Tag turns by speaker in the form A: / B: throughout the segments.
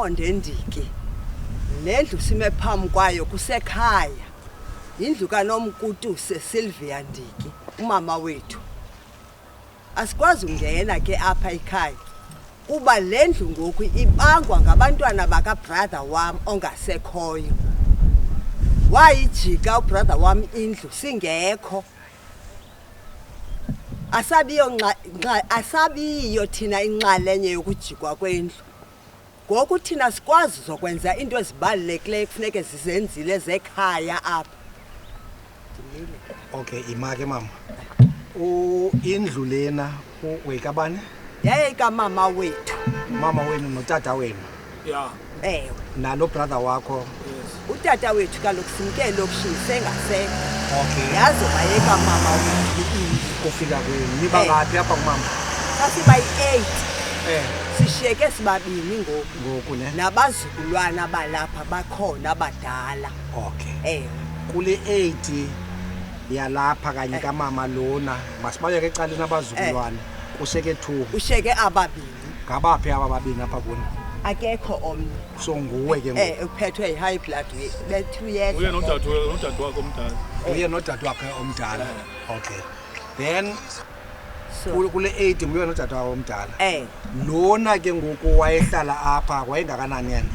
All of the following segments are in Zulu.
A: uMonde Ndiki. Le ndlu sime phambi kwayo kusekhaya. Indlu kaNomkutuse Sylvia Ndiki, umama wethu. Asikwazi ungena ke apha ekhaya. Kuba le ndlu ngoku ibangwa ngabantwana bakabrother wam ongasekhoyo. Wayijika ubrother wam indlu singekho. Asabiyo thina inxalenye yokujikwa kwendlu. Ngoku thina sikwazi zokwenza into ezibalulekileyo kufuneke zizenzile zekhaya apha.
B: Okay, imake mama. Indlu lena wekabani?
A: Yayeka mama wethu.
B: Mama wenu notata wenu.
C: Yeah.
A: Ewe.
B: Nalo brother wakho.
A: Utata wethu kaloku simke lokishini sengasekho.
B: Okay.
A: Yazo bayeka mama wethu.
B: Kufika kwenu. Niba ngaphi apha kumama?
A: Sasiba yi-8. Sishiyeke sibabini
B: ngoku ne.
A: Nabazukulwana balapha bakhona abadala.
B: Okay.
A: Ewe.
B: Kule 8 yalapha kanye kamama lona masibayeke ecaleni abazukulwana. Usheke 2.
A: Usheke ababini.
B: Ngabaphi ababini apha kuni?
A: Akekho omnye.
B: So nguwe ke ngoku.
A: Uphethwe yi-high blood le-2 years.
C: Uye nodadewakhe omdala.
B: Uye nodadewakhe omdala. Okay. Then kule 8 nguye nodadewakhe omdala. Lona ke ngoku wayehlala apha wayengakanani yena?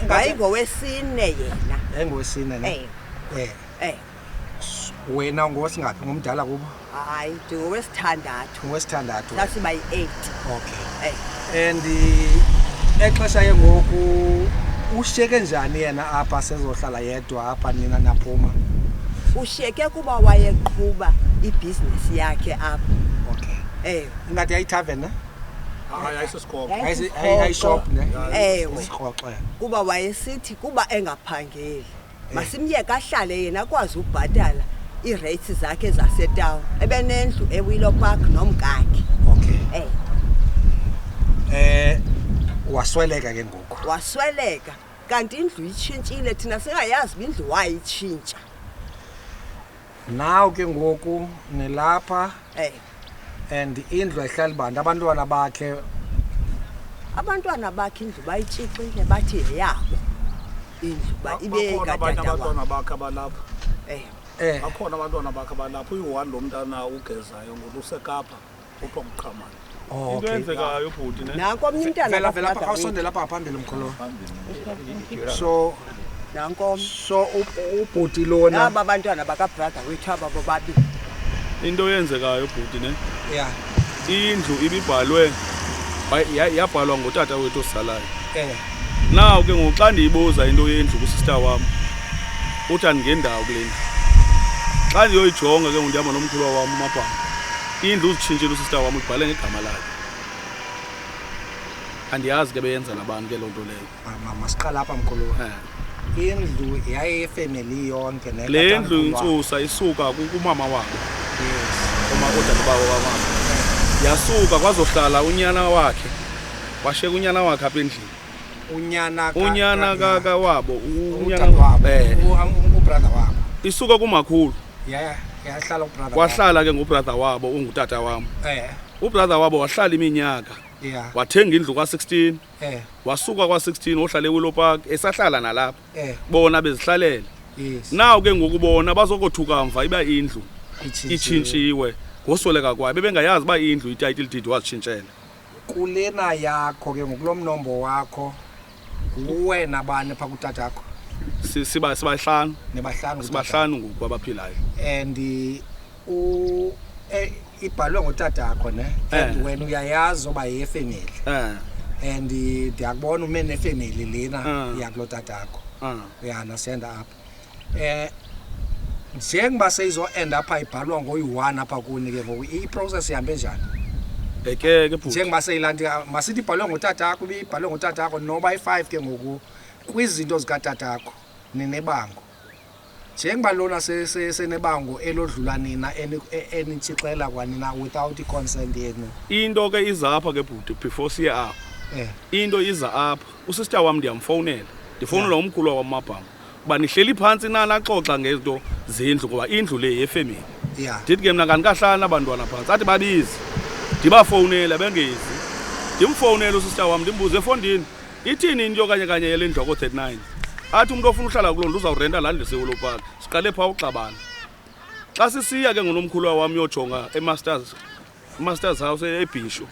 A: Ngayingowesine yena.
B: Engowesine ne? Wena ngowesingaphi ngomdala kubo?
A: Hayi, ngowesithandathu.
B: Ngowesithandathu.
A: Sasiba yi-8.
B: Okay. And exesha ke ngoku ushiyeke njani yena apha sezohlala yedwa apha nina naphuma?
A: Ushiyeke kuba wayeqhuba ibhizinesi yakhe apha.
B: Okay. Ingathi yayitavern ne?
C: Hayi ayiseskop.
B: Ayishop ne?
A: Ewe.
B: Isikhoxo.
A: Kuba wayesithi kuba engaphangeli masimyeke ahlale yena akwazi ubhatala i-rates zakhe zasetown. Ebenendlu eWillow Park nomkakhe.
B: Okay. Wasweleka ke ngoku.
A: Wasweleka kanti indlu itshintshile thina singayazi indlu wayitshintsha.
B: Now ke ngoku nelapha and indlu ehlala bantu abantwana bakhe
A: indlu bayitshixile bathi yeyabo indlu ibe
C: abantwana bakhe abalapha. Bakhona abantwana bakhe abalapha uyi-1 lo mntana ugezayo ngolusekapha upha uMqhamane. Into enzekayo bhuti ne.
A: Nanko omnye umntana
B: vela lapha awusondela apha phambili mkholo. So ubhuti lona
A: aba bantwana bakabrother wethu aba bobabili.
C: Into yenzekayo bhuti ne.
B: Yeah.
C: Indlu ibibhalwe yabhalwa ngotata wethu osalayo.
B: Now
C: ke ngoxa ndiyibuza into yendlu kusister wam uthi andingendawo kule ndlu. Xa ndiyoyijonga ke ngundihamba nomkhulu wam uMapanga. Indlu uzitshintshile usister wam ubhale ngegama lakhe. Andiyazi ke beyenza nabantu ke lonto leyo.
B: Mama siqala apha mkhulu. Indlu yayifamily yonke ne.
C: Le ndlu intsusa isuka kumama wabo.
B: Yes.
C: Uma kodwa babo wamama. Yasuka kwazohlala unyana wakhe. Washiyeka unyana wakhe apha endlini. Unyana kaka wabo, unyana wabo.
B: Ubrother wabo.
C: Isuka kumakhulu.
B: Yahlala ubrother.
C: Kwahlala ke ngubrother wabo ungutata wam. Ubrother wabo wahlala iminyaka. Wathenga indlu ka16. Wasuka kwa16 ohlala eWillow Park esahlala nalapha. Bona bezihlalele.
B: Yes.
C: Now ke ngokubona bazokothuka mva iba indlu itshintshiwe. Ngosweleka kwaye bebengayazi ba indlu ititle deed wazitshintshela.
B: Kulena yakho ke ngokulomnombo wakho uwena bani pha kutatakho?
C: Sibahlanu.
B: Nebahlanu.
C: Sibahlanu ngoku abaphilayo.
B: And ibhalwe ngotatakho ne. And wena uyayazi oba yefamily. And ndiyakubona ume nefamily lena yakulotatakho. Uyaunderstand apha. Njengoba seyizo end apha ibhalwa ngoyi-1 apha kuni ke ngoku iprocess ihambe njani?
C: Ke bhuti.
B: Njengoba seyilandela masithi ibhalwe ngotatakho ibhalwe ngotatakho noba i5 ke ngoku kwizinto zikatatakho nenebango. Njengoba lona senebango elodlula nina enintshixela kwanina without i-consent yenu.
C: Into ke iza apha ke bhuti before siye apha. Into iza apha usister wam ndiyamfowunela. Ndifowunela umkhulu wam Mabhanga. Ba nihleli phansi naxoxa ngezinto zendlu ngoba indlu le yefamily. Ndithi ke mna kanikahlala abantwana phansi athi babizi. Ndibafowunela bengezi. Ndimfowunela usister wam ndimbuze efondini ithini into kanye yele ndloko 39 athi umuntu ofuna uhlala kuloo ndlu uzawurenta laa ndlu seWillow Park siqale phaa uxabana xa sisiya ke ngonomkhulu wami yojonga Masters House eBhisho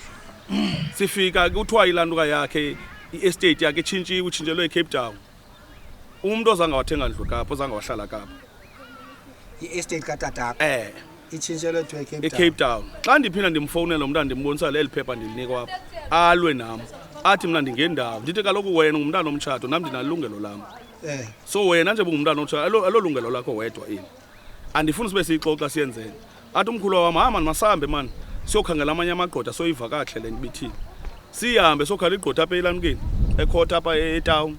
C: sifika kuthiwa ilantuka yakhe i-estate yakhe itshintshelwe eCape Town umuntu ozange wathenga ndlu kapho ozange wahlala kapho
B: i-estate katatakho itshintshelwe to
C: eCape Town xa ndiphinda ndimfowunela umntana ndimbonisa leli phepha ndilinikwa apha alwe nam athi mna ndingendawo ndithi kaloku wena ngumntana omtshato nam ndinalungelo lam so wena nje bungumntana omtshato alolungelo lakho wedwa ini andifuni sibe siyixoxa siyenzeni athi umkhulu wam hamba masambe mani siyokhangela amanye amagqotha soyiva kakuhle le ndibithini sihambe sokhala igqotha apha elamkeni ekhotha apha etown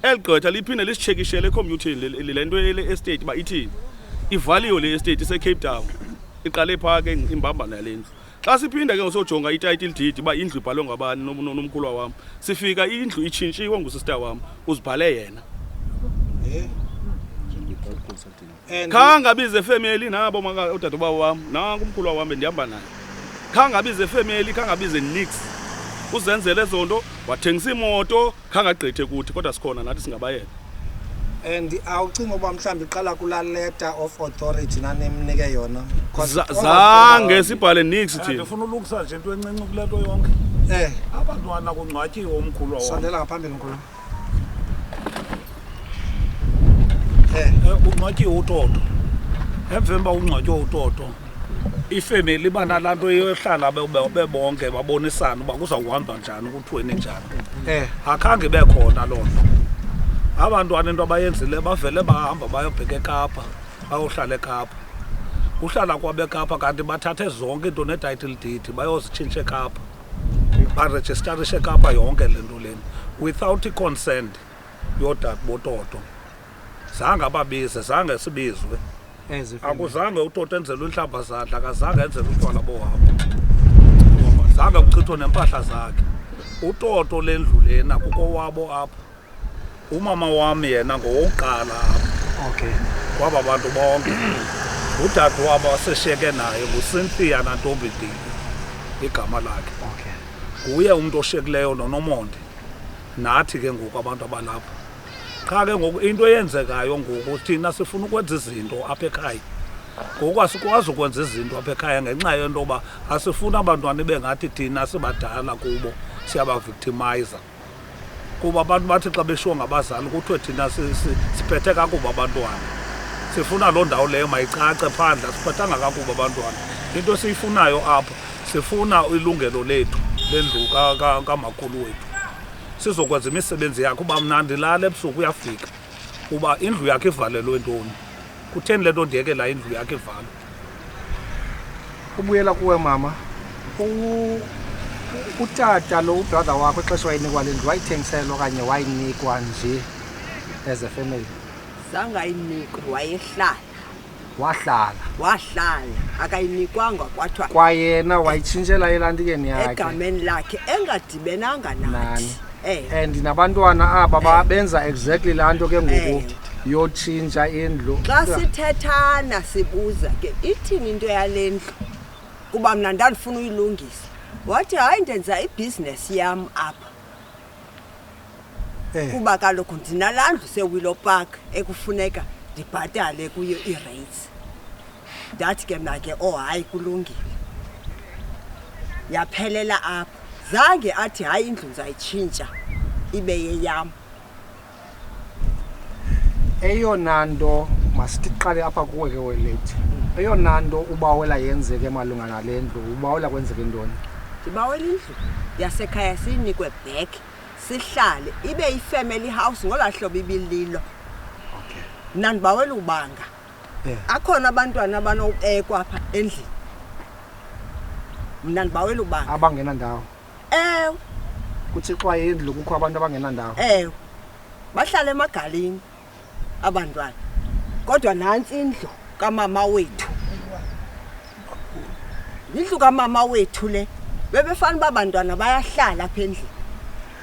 C: eligqotha liphinde lisitshekishele ekhompyutheni le nto ele estate ba ithini ivaliwe le estate ise-Cape Town iqale phaa ke imbambana yale ndlu xa siphinda ke ngosojonga i-title deed ba indlu ibhalwe ngabani nomkhulu wam sifika indlu itshintshiwe ngusister wam uzibhale yena khangabize family nabo udadewabo wam nangu umkhulu wam bendihamba naye khangabize family khangabize nix uzenzele ezonto wathengisa imoto khangagqithe kuthi kodwa sikhona nathi singabayeka
B: and awucinga uba mhlawumbi iqala kulaa letter of authority nanemnike yona
C: zange sibhale nix thina
D: ndifuna ulungisa nje into encinci kule nto yonke abantwana kungcwatyiwe umkhulu wam
B: sondela ngaphambili mkhulu
D: ungcwatyiwe uToto emveni uba ungcwatywe uToto ifemeli iba nalaa nto yohlala bebonke babonisana uba kuzawuhamba njani kuthweni njani akhange bekhona loo nto abantwana into abayenzile bavele bahamba bayobheka eKapa bayohlala eKapa uhlala kwabeKapa kanti bathathe zonke into ne-title deed bayozitshintsha eKapa barejistarishe eKapa yonke le nto leni without i-consent yodade boToto zange ababize zange sibizwe akuzange uToto enzelwe inhlambazandla akazange enzelwe utywala bohabo zange kuchithwe nempahla zakhe uToto le ndlu lena kukowabo apha umama wami yena ngowokuqala apha kwaba bantu bonke udade wabo waseshiyeke naye nguCynthia Nantombidili igama lakhe nguye umuntu oshiyekileyo noNomonde nathi ke ngoku abantu abalapha qha ke ngoku into eyenzekayo ngoku thina sifuna ukwenza izinto apha ekhaya ngoku asikwazi ukwenza izinto apha ekhaya ngenxa yento yoba asifuna abantwana bengathi thina sibadala kubo siyabavictimizer kuba abantu bathi xa beshiwo ngabazali kuthiwe thina siphethe kakubi abantwana sifuna loo ndawo leyo mayicace phandle asiphethanga kakubi abantwana into esiyifunayo apha sifuna ilungelo lethu lendlu kamakhulu wethu sizokwenza imisebenzi yakhe uba mna ndilala ebusuku uyafika uba indlu yakhe ivalelwe ntoni kutheni le nto ndiyekela indlu yakhe ivalwe
B: ubuyela kuwe mama utata lo ubrother wakho exesha wayinikwa le ndlu wayithengiselwa okanye wayinikwa nje as a family
A: zangayinikwa wayehlala wahlala akayinikwanga kwathiwa
B: kwayena wayitshintshela elantikeni yakhe
A: egameni lakhe engadibenanga nathi
B: and nabantwana aba babenza exactly laa nto ke ngoku yotshintsha indlu
A: xa sithethana sibuza ke ithini into yale ndlu kuba mna ndandifuna uyilungisa wathi hayi ndenza ibhizinesi yam apha kuba kaloku ndinalaa ndlu seWillow Park ekufuneka ndibhatale kuyo i-rates ndathi ke mna ke hayi kulungile yaphelela apha zange athi hayi indlu ndizayitshintsha ibe yeyam
B: eyona nto masiqale apha kuwe ke welethi eyona nto ubawela yenzeke malunga nale ndlu ubawela kwenzeke ntoni
A: ndibawela indlu yasekhaya siyinikwe back sihlale ibe yi-family house ngolaa hlobo ibililo mna ndibawela ubanga akhona abantwana abanobekwa apha endlini mna ndibawela ubanga
B: abangenandawo
A: ewe
B: kuthixwa indlu kukho abantu abangenandawo
A: ewe bahlala emagalini abantwana kodwa nantsi indlu kamama wethu indlu kamama wethu le bebefana uba abantwana bayahlala apha endlini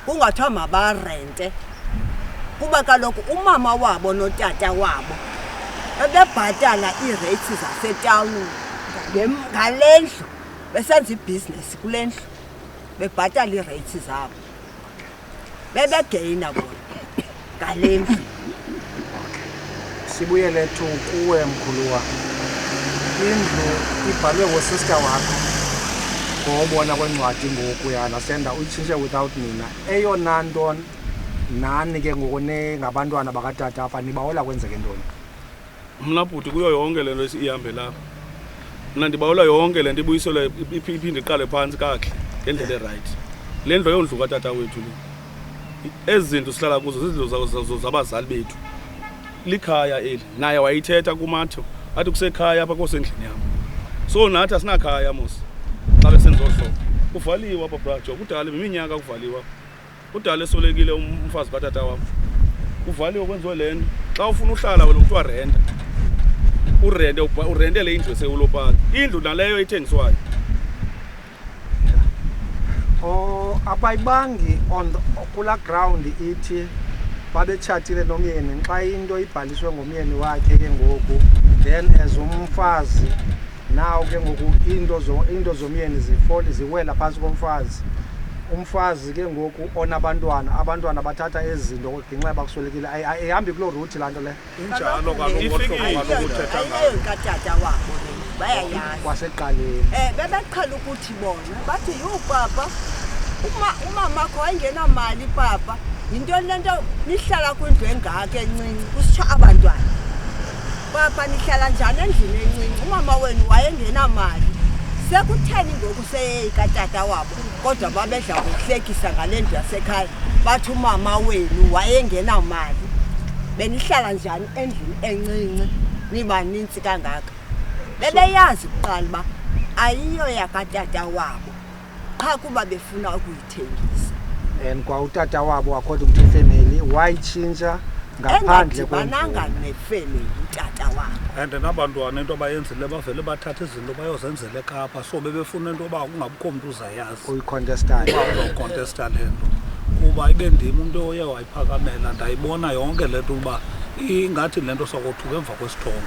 A: kungathiwa mabarente kuba kaloku umama wabo notata wabo bebebhatala ii-rates zasetawuni ngale ndlu besenza ibhizinesi kule ndlu bebhatala ii-rates zabo bebegeyina bona ngale ndlu.
B: Sibuyele tu kuwe mkhuluwa. Indlu ibhalwe ngosister wakho. Ngobona kwencwadi ngoku yana senda uyitshintshe without mina. Eyona nto nani ke ngokune ngabantwana bakatata apha nibawela kwenzeke ntoni?
C: Mna bhuti kuyo yonke lento isihambe lapha. Mina ndibawula yonke lento ibuyiselwe iphinde iqale phansi kakhe ngendlela right. Le ndlu yondlu katata wethu le. Ezinto sihlala kuzo zizindlu zabazali bethu. Likhaya eli naye wayithetha kumatho athi kusekhaya apha kosendlini yami. So nathi asinakhaya mos. Xa besenzohlobo. Kuvaliwe apha brajo kudala iminyaka kuvaliwa. Kudala esolekile umfazi katata wami. Kuvaliwe kwenziwe lento. Xa ufuna uhlala wena kuthiwa rent. Urentele indlu esewulopaka. Indlu naleyo ithengiswayo.
B: Abayibangi on kula ground ithi babetshatile nomyeni xa into ibhaliswe ngomyeni wakhe ke ngoku then as umfazi nawo ke ngoku into zomyeni ziwela phansi komfazi. Umfazi ke ngoku abantwana bathatha ezinto ngenxa bakuswelekile ayihambi kulo route lanto le.
C: Injalo kaloku ukuthetha
A: ngayo katata wabo bayayazi
B: kwaseqaleni.
A: Bebeqhala ukuthi bona bathi yho papa umama wakho wayengenamali papa yintoni lento nihlala kwindlu engaka encinci kusitsho abantwana papa nihlala njani endlini encinci umama wenu wayengenamali sekutheni ngoku seyikatata wabo kodwa babedla ukuhlekisa ngale ndlu yasekhaya bathi umama wenu wayengenamali benihlala njani endlini encinci nibanintsi kangaka bebeyazi kuqala uba ayiyo yakatata wabo qha kuba befuna ukuyithengisa.
B: And kwa utata wabo according to family wayitshintsha ngaphandle
A: kwenanga nefamily utata wabo.
D: And nabantwana into abayenzile bavele bathatha izinto bayozenzela ekhapha so bebefuna into yoba kungabikho umuntu uzayazi
B: uyicontestayo
D: uzocontesta le nto kuba ibe ndim umuntu oye wayiphakamela ndayibona yonke le nto uba ingathi le nto sokothuka emva kwesithongo.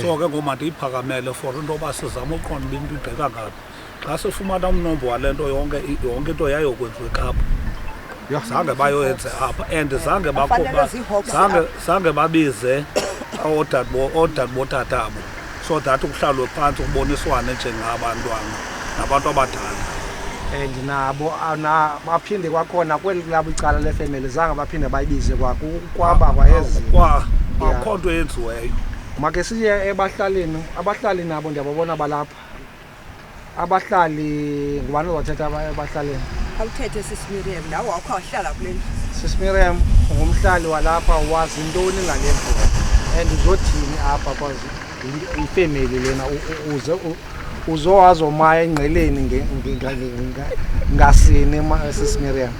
D: So ke ngoma ndiyiphakamele for into yoba sizame uqonda uba into ibheka ngaphi. Xa sifumana umnombo wale nto yonke into yayokwenziwa ekhapha. Zange bayoyenze apha and zange babize oodade botatabo so that kuhlalwe phansi kuboniswane njengabantwana nabantu abadala.
B: And nabo baphinde kwakhona kweli labo icala lefamily zange baphinde bayibize kwaba kwaezi
D: akho nto yenziweyo.
B: Make siye ebahlalini abahlali nabo ndiyababona balapha. Abahlali ngubani ozathetha abahlalini?
A: Awuthethe Sismiriam nawe wakho wahlala kule ndlu.
B: Sismiriam ngumhlali walapha wazi intoni ngale ndlu and uzothini apha because ifamily lena uzowazomaya engqeleni ngasini Sismiriam.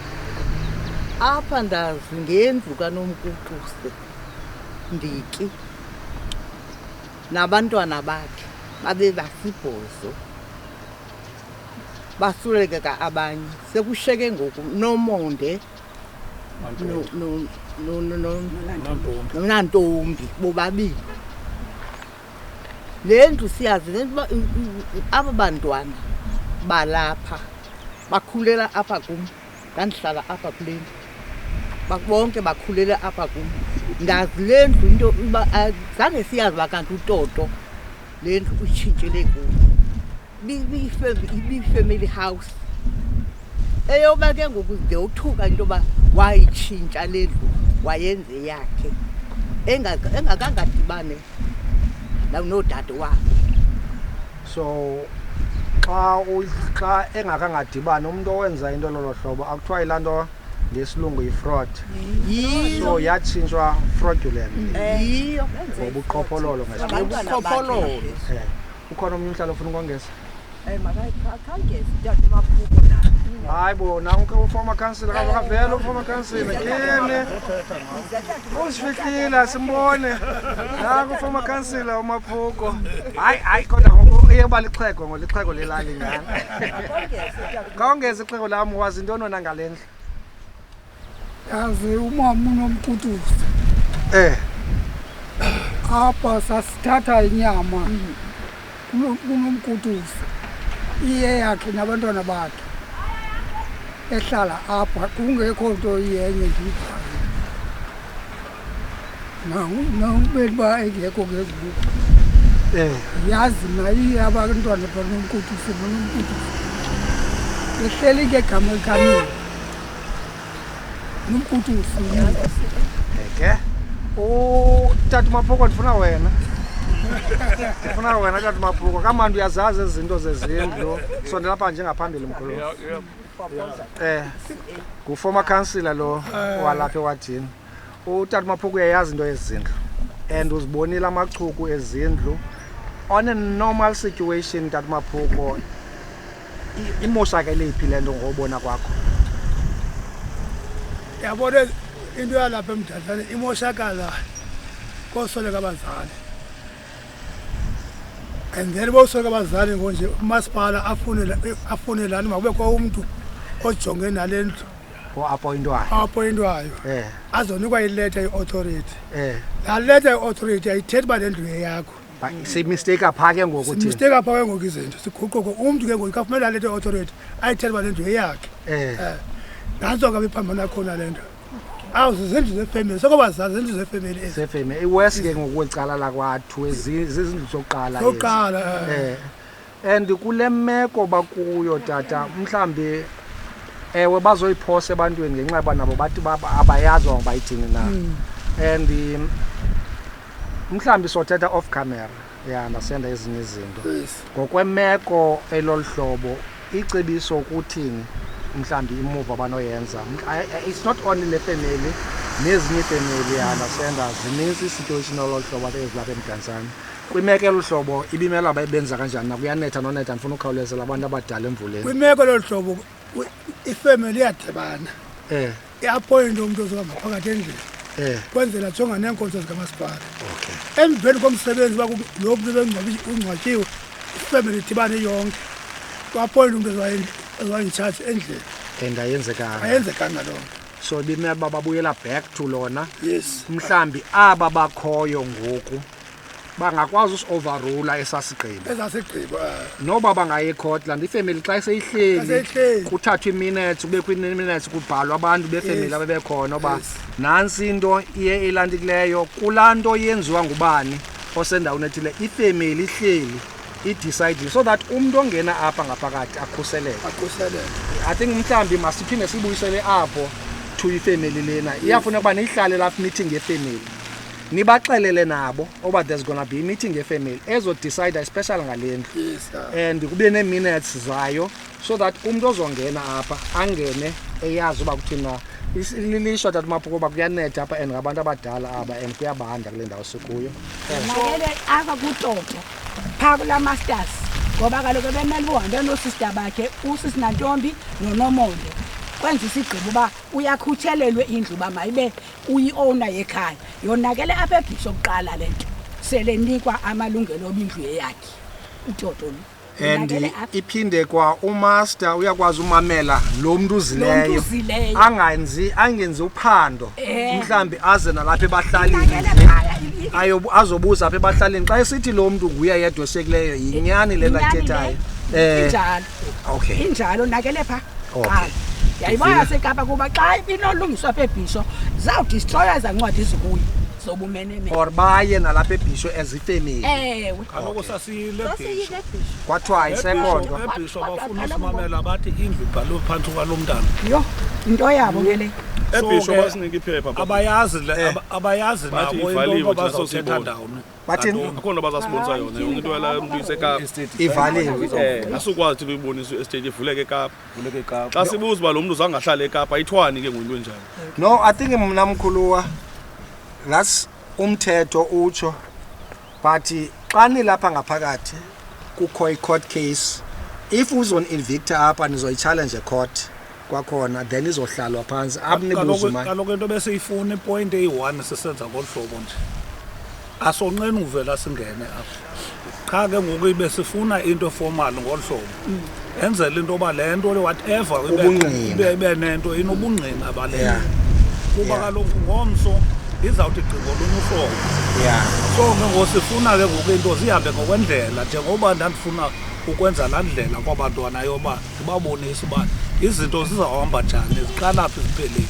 E: Apha ndazi ngendlu kaNomkutuse Ndiki nabantwana bakhe babe basibhozo basuleke ka abanye sekusheke ngoku nomonde nonantombi bobabili le ndlu siyazi uba aba bantwana balapha bakhulela apha kum ndandihlala apha kule ndlu bonke bakhulela apha kum ndazi le ndlu into uba zange siyazi uba kanti uToto le ndlu utshintshele kuyo bi-family house eyoba ke ngoku ndiyothuka into yoba wayitshintsha le ndlu wayenze yakhe engakangadibane nodade wakhe.
B: So xa engakangadibani umuntu owenza into lolo hlobo akuthiwa yilaa nto ngesilungu yi-fraud. So yatshintshwa fraudulent.
E: Yiyo
B: ngobuqhophololo
E: ngobuqhophololo.
B: Ukhona omnye umhlalo ofuna ukongeza?
A: Makangezi dade Maphuko na.
B: Hayi bo nanku uformer councillor akavela uformer councillor kene. Usifikile simbone. Nanku uformer councillor uMaphuko. Hayi kodwa uyeba lixhego ngolixhego lelali ngani. Kawungeza ixhego lami wazi into nona ngalendle.
F: Yazi umama uNomkutuse. Apha sasithatha inyama kuNomkutuse. Iye yakhe nabantwana bakhe. ehlala apha kungekho nto yenye ndivayo. Nangubeni uba engekho ke ngoku. Yazi nayiye abantwana banomkuthusi behleli ngegama elikanini. Nomkuthusi.
B: Ke Tata Maphuko ndifuna wena. Ndifuna wena Tata Maphuko. Kamandi uyazazi izinto zezindlu. Sondela lapha njengaphambili mkhulu. Nguformer councillor lo walapha ewadini. Utata Maphuko uyayazi into yezindlu. And uzibonile amachuku ezindlu. On a normal situation Tata Maphuko imoshakele iphi le nto ngobona kwakho?
F: Yabona into yalapha eMdatshane imoshakala kosoleka abazali. And then bosoleka abazali ngonje umasipala afunelani makubekho umuntu ojonge nalendlu appointwayo azonikwa iletter ye-authority. La letter ye-authority ayithethi uba le ndlu yeyakho.
B: Mistake apha ke ngoku uthini?
F: Mistake apha ke ngoku izinto siguquko umuntu ke ngoku kafunela letter ye-authority ayithetha uba le ndlu yeyakhe. Nanso ke bephambana khona le nto. Zizindlu zefamily sokubazazi izindlu zefamily ezi.
B: Zefamily iwesi ke ngoku kwecala lakwathu izindlu zokuqala ezi.
F: Zokuqala
B: And kule meko bakuyo tata mhlambi ewe bazoyiphosa ebantwini ngenxa yoba nabo bathi abayazi bayithini na. And mhlambi sothetha off camera ndasenda ezinye izinto ngokwemeko eloluhlobo icebiso ukuthini mhlambi imuva abanoyenza. It's not only le family nezinye ifamily ndasenda zininzi situation ololuhlobo ezilapha eMdantsane. Kwimeko eluhlobo ibimela bayenza kanjani na kuyanetha nonetha ndifuna ukukhawulezela abantu abadala emvuleni.
F: Kwimeko loluhlobo ifamily iyadibana. Iappoint umuntu ozohamba phakathi endlini. Kwenzela jonga neenkonzo zikamasipala. Emveni komsebenzi lo muntu ungcwatshiwe ifamily idibane yonke. Kuappoint umuntu ozoyicharge endlini. Ayenzekanga lonto.
B: So bimela babuyela back to lona.
F: Yes.
B: Mhlambi aba bakhoyo ngoku bangakwazi usoverrula esasigqibo. Noba bangaye ecourt land ifamily xa seyihleli kuthathwa iminutes kubekho iminutes kubhalwa abantu befamily abebekhona oba nansi into iye elandikileyo kulanto yenziwa ngubani osendaweni ethile ifamily ihleli idecide so that umuntu ongena apha ngaphakathi akhuseleke. I think mhlambi masiphinde sibuyisele apho to ifamily lena iyafuna kuba nihlale lapha meeting yefamily nibaxelele nabo oba there's gonna be a meeting yefamily ezo decide especially ngalendlu. And kube ne minutes zayo so that umuntu ozongena apha angene eyazi uba kuthina lilisho Tata Maphuko ba kuyanetha apha and ngabantu abadala aba and kuyabanda kule ndawo sikuyo.
G: Makele apha kuToto pha kula masters ngoba kaloku bemele uhambe no-sister bakhe usisi Ntombi noNomonde kwenza isigqibo uba uyakhutshelelwe indlu uba mayibe uyi-owner yekhaya yonakele apha ebhisho kuqala le nto selenikwa amalungelo obindlu eyakhe uToto.
B: And iphinde kwa umaster uyakwazi umamela lo muntu uzileyo angenzi uphando mhlambi aze nalapha ebahlalini azobuza apha ebahlalini xa esithi lo muntu nguye yedwa esekileyo yinyani lena ayithethayo.
G: Injalo.
B: Okay.
G: Injalo nakele pha. Yayibona seKapa kuba xa inolungiswa apha ebhisho zawudestroya zancwadi izikuyo zobumenemene
B: or baye nalapha ebhisho ezifamily.
D: Kaloku sasile bhisho
B: kwathiwa isekondo
D: ebhisho bafuna usimamela bathi indlu ibhalwe phansi kwalomntana.
G: Yo into yabo ke le
C: ebhisho basinika iphepha
D: abayazi nabo into bazothetha ndawoni
B: bathini
C: akhona bazasibonisa yona yonke into yala umuntu iseKapa
B: ivaliwe
C: asukwazi ukuthi bebonise estate ivuleke eKapa xa sibuza ba lo muntu uzangahlala eKapa ayithwani ke ngoyinto enjalo.
B: No, I think mna mkhuluwa that's umthetho utsho but xa nilapha ngaphakathi kukho i-court case if uzon invicta apha nizoyi-challenge court kwakhona then izohlalwa phansi abnibuze manje.
D: Kaloku into besiyifuna ipoint eyi-1 sisenza ngolu hlobo nje asonqeni uvela singene apha qha ke ngoku ibe sifuna into formal ngolu hlobo enzela into yoba le nto whatever ibe nento inobungqina balena kuba kaloku ngomso izawuthi gqibo lunuhlobo. So ke ngosifuna ke ngoku into zihambe ngokwendlela njengoba ndandifuna ukwenza laa ndlela kwabantwana yoba ndibabonise uba izinto zizawuhamba njani ziqala phi ziphelile.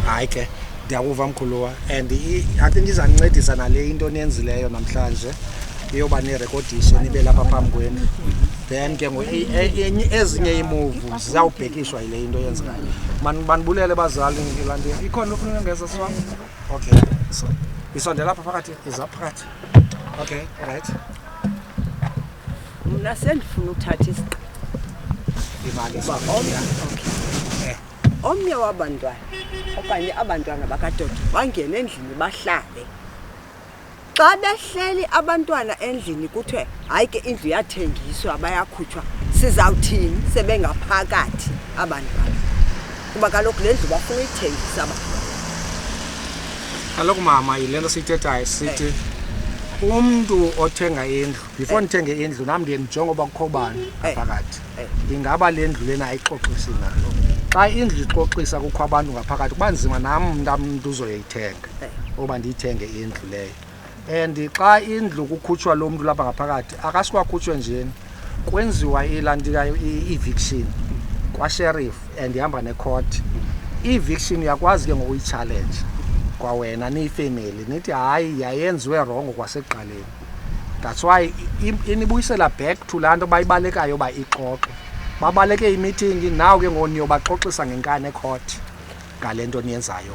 B: Hayi ke ndiyakuva mkhuluwa and I think izanincedisa nale into niyenzileyo namhlanje iyoba nerekodishe nibe lapha phambi kwenu. Then ke ezinye iimove zizawubhekishwa yile into yenzekayo. Manibulele bazali ngilandela. Ikhona ufuna ukungeza siwam? Okay. So isondela lapha phakathi phakathi. Okay, right.
A: Mna sendifuna uthatha isigqibo.
B: Imali
A: Omnye wabantwana okanye abantwana bakaDodo bangena endlini bahlale. Xa behleli abantwana endlini kuthiwe hayi ke indlu yathengiswa bayakhutshwa, sizawuthini sebengaphakathi abantwana? Kuba kaloku le ndlu bafuna uyithengisa abantwana.
B: Kaloku mama yile nto siyithethayo sithi umntu othenga indlu before nithenge indlu nam ndiye ndijonge uba kukho bani ngaphakathi. Ingaba le ndlu lena ayixoxisi na? Xa indlu ixoxisa kukho abantu ngaphakathi kuba nzima nam mntu uzoyithenga oba ndiyithenge indlu leyo. And xa indlu kukhutshwa lo mntu lapha ngaphakathi akasikwakhutshwe njeni, kwenziwa ilandikayo i-eviction kwa-sheriff and ihamba ne-court. I-eviction uyakwazi ke ngokuyitshalenje kwawena niyifemeli nithi hayi yayenziwe rongo kwasekuqaleni. That's why inibuyisela back to laa nto bayibalekayo uba ixoxe. Babaleke imithingi naw ke ngoniyo baxoxisa ngenkani ecourt ngale nto niyenzayo.